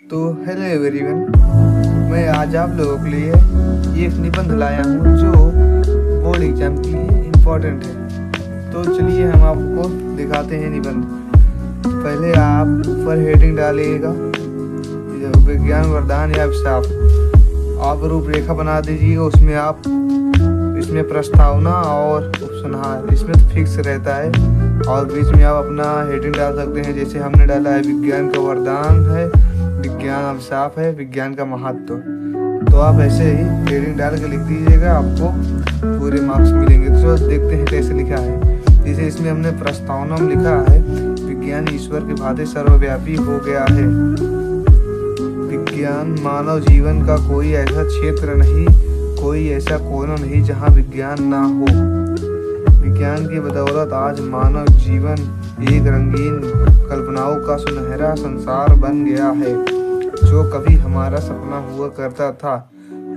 तो hello everyone, मैं आज आप लोगों के लिए एक निबंध लाया हूँ जो बोर्ड एग्जाम के लिए इम्पोर्टेंट है। तो चलिए हम आपको दिखाते हैं निबंध। पहले आप ऊपर हेडिंग डालिएगा विज्ञान वरदान या अभिशाप। आप रूपरेखा बना दीजिएगा, उसमें आप इसमें प्रस्तावना और उपसंहार इसमें तो फिक्स रहता है, और बीच में आप अपना हेडिंग डाल सकते हैं। जैसे हमने डाला है विज्ञान का वरदान है, विज्ञान अभिशाप है, विज्ञान का महत्व। तो आप ऐसे ही हेडिंग डाल के लिख दीजिएगा, आपको पूरे मार्क्स मिलेंगे। तो देखते हैं कैसे लिखा है। जैसे इसमें हमने प्रस्तावना में लिखा है विज्ञान ईश्वर के भांति सर्वव्यापी हो गया है। विज्ञान मानव जीवन का कोई ऐसा क्षेत्र नहीं, कोई ऐसा कोना नहीं जहाँ विज्ञान ना हो। विज्ञान की बदौलत आज मानव जीवन एक रंगीन कल्पनाओं का सुनहरा संसार बन गया है। जो कभी हमारा सपना हुआ करता था,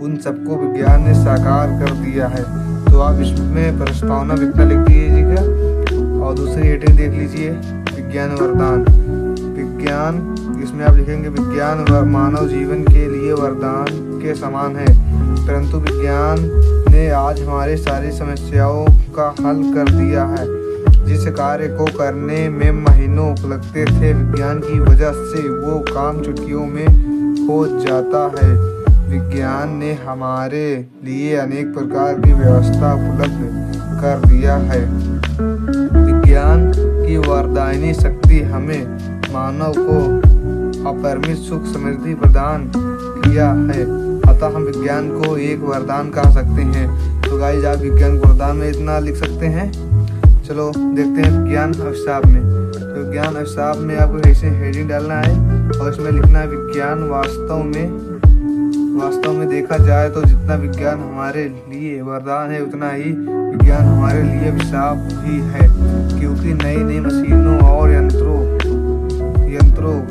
उन सबको विज्ञान ने साकार कर दिया है। तो आप इसमें प्रस्तावना इतना लिख दीजिएगा, और दूसरी हेडिंग देख लीजिए विज्ञान वरदान। विज्ञान इसमें आप लिखेंगे विज्ञान मानव जीवन के लिए वरदान के समान है, परंतु विज्ञान ने आज हमारे सारी समस्याओं का हल कर दिया है। जिस कार्य को करने में महीनों लगते थे, विज्ञान की वजह से वो काम चुटकियों में हो जाता है। विज्ञान ने हमारे लिए अनेक प्रकार की व्यवस्था उपलब्ध कर दिया है। विज्ञान की वरदायनी शक्ति हमें मानव को अपरिमित सुख समृद्धि प्रदान किया है। अतः हम विज्ञान को एक वरदान कह सकते हैं। तो गाइस, आप विज्ञान को वरदान में इतना लिख सकते हैं। चलो देखते हैं विज्ञान अभिशाप में। तो विज्ञान अभिशाप में आपको ऐसे हेडिंग डालना है, और इसमें लिखना है विज्ञान वास्तव में देखा जाए तो जितना विज्ञान हमारे लिए वरदान है, उतना ही विज्ञान हमारे लिए अभिशाप भी है। क्योंकि नई नई मशीनों और यंत्रों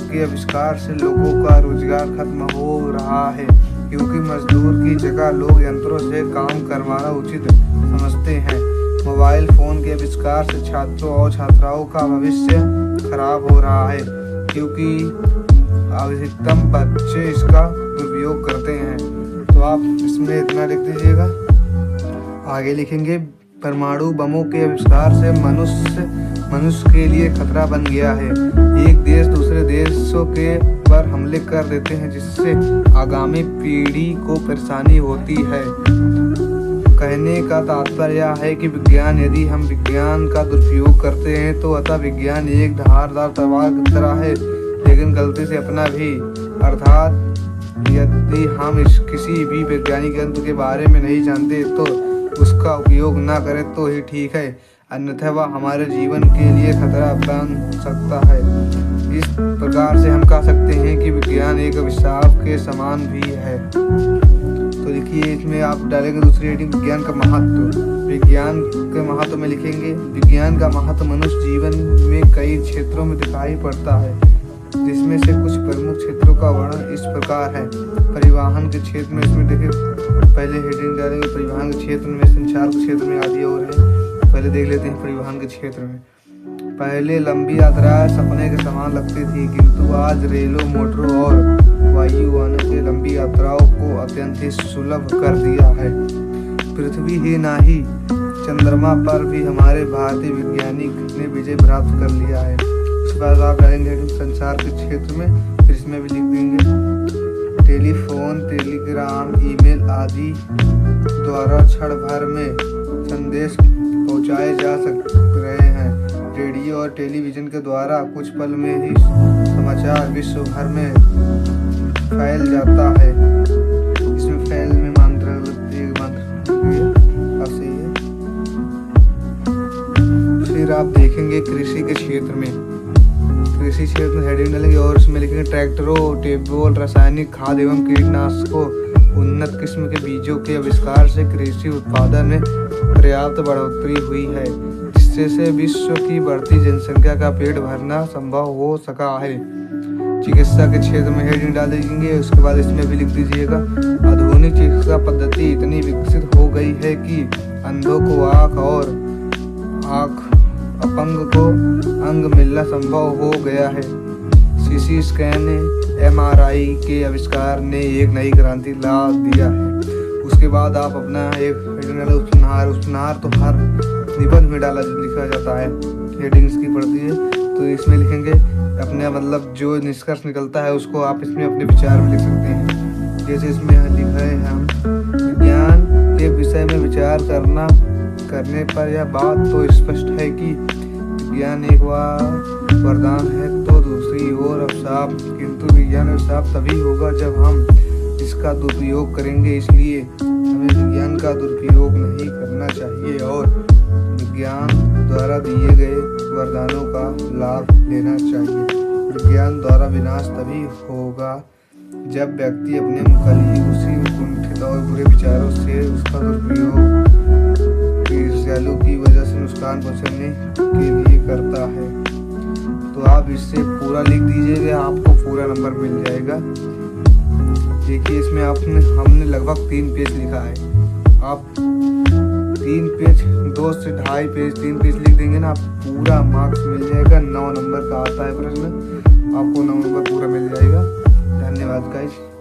के आविष्कार से लोगों का रोजगार खत्म हो रहा है। क्योंकि मजदूर की जगह लोग यंत्रों से काम करवाना उचित समझते हैं। मोबाइल फोन के आविष्कार से छात्रों और छात्राओं का भविष्य खराब हो रहा है, क्योंकि अधिकतम बच्चे इसका उपयोग करते हैं। तो आप इसमें इतना लिख दीजिएगा। आगे लिखेंगे परमाणु बमों के आविष्कार से मनुष्य के लिए खतरा बन गया है। एक देश दूसरे देशों के पर हमले कर देते हैं, जिससे आगामी पीढ़ी को परेशानी होती है। कहने का तात्पर्य है कि विज्ञान यदि हम विज्ञान का दुरुपयोग करते हैं तो अतः विज्ञान एक धारदार तलवार की तरह है, लेकिन गलती से अपना भी, अर्थात यदि हम किसी भी वैज्ञानिक यंत्र के बारे में नहीं जानते तो उसका उपयोग ना करें तो ही ठीक है, अन्यथा वह हमारे जीवन के लिए खतरा बन सकता है। इस प्रकार से हम कह सकते हैं कि विज्ञान एक अभिशाप के समान भी है। तो देखिए, इसमें आप डालेंगे दूसरी हेडिंग विज्ञान का महत्व। विज्ञान के महत्व में लिखेंगे विज्ञान का महत्व मनुष्य जीवन में कई क्षेत्रों में दिखाई पड़ता है, जिसमें से कुछ प्रमुख क्षेत्रों का वर्णन इस प्रकार है। परिवहन के क्षेत्र में इसमें देखिए पहले हेडिंग डालेंगे परिवहन के क्षेत्र में, संचार के क्षेत्र में आदि और है। पहले देख लेते हैं परिवहन के क्षेत्र में। पहले लंबी यात्राएं सपने के समान लगती थी, किंतु आज रेलों, मोटरों और वायु वाहनों के लंबी यात्राओं को अत्यंत ही सुलभ कर दिया है। पृथ्वी ही नहीं, चंद्रमा पर भी हमारे भारतीय वैज्ञानिक ने विजय प्राप्त कर लिया है। उसके बाद आप डालेंगे संचार के क्षेत्र में, फिर इसमें भी लिख देंगे टेलीफोन, टेलीग्राम, ईमेल आदि द्वारा क्षण भर में संदेश पहुंचाए जा रहे हैं। रेडियो और टेलीविजन के द्वारा कुछ पल में ही समाचार विश्व भर में फैल जाता है। इसमें फैल में मात्रा सही है। फिर आप देखेंगे कृषि के क्षेत्र में। कृषि क्षेत्र में हेडिंग डालेंगे, और इसमें लिखेंगे ट्रैक्टरों, ट्यूबवेल, रासायनिक खाद एवं कीटनाशकों, उन्नत किस्म के बीजों के आविष्कार से कृषि उत्पादन में पर्याप्त बढ़ोतरी हुई है, जिससे विश्व की बढ़ती जनसंख्या का पेट भरना संभव हो सका है। चिकित्सा के क्षेत्र में हेडिंग डाल देंगे। उसके बाद इसमें भी लिख दीजिएगा आधुनिक चिकित्सा पद्धति इतनी विकसित हो गई है कि अंधों को आँख और अपंग को अंग मिलना संभव हो गया है। सीटी स्कैन MRI के आविष्कार ने एक नई क्रांति ला दिया है। उसके बाद आप अपना एक उपनार तो हर निबंध में लिखा जाता है, हेडिंग्स की पड़ती है, तो इसमें लिखेंगे अपने मतलब जो निष्कर्ष निकलता है उसको आप इसमें अपने विचार में लिख सकते हैं। जैसे इसमें लिखा है, हम विज्ञान के विषय में विचार करने पर यह बात तो स्पष्ट है कि विज्ञान एक वरदान है तो दूसरी ओर अभिशाप, किंतु विज्ञान अभिशाप तभी होगा जब हम इसका दुरुपयोग करेंगे। इसलिए हमें विज्ञान का दुरुपयोग नहीं करना चाहिए और विज्ञान द्वारा दिए गए वरदानों का लाभ लेना चाहिए। विज्ञान द्वारा विनाश तभी होगा जब व्यक्ति अपने मुखली उसी कुंठित और बुरे विचारों से उसका दुरुपयोग ईर्ष्यालु की वजह से नुकसान पहुंचाने के लिए करता है। तो आप इससे पूरा लिख दीजिएगा, आपको पूरा नंबर मिल जाएगा। देखिए इसमें हमने लगभग 3 पेज लिखा है। आप 3 पेज 2 से 2.5 पेज 3 पेज लिख देंगे ना, आप पूरा मार्क्स मिल जाएगा। 9 नंबर का आता है प्रश्न, आपको 9 नंबर पूरा मिल जाएगा। धन्यवाद गाइस।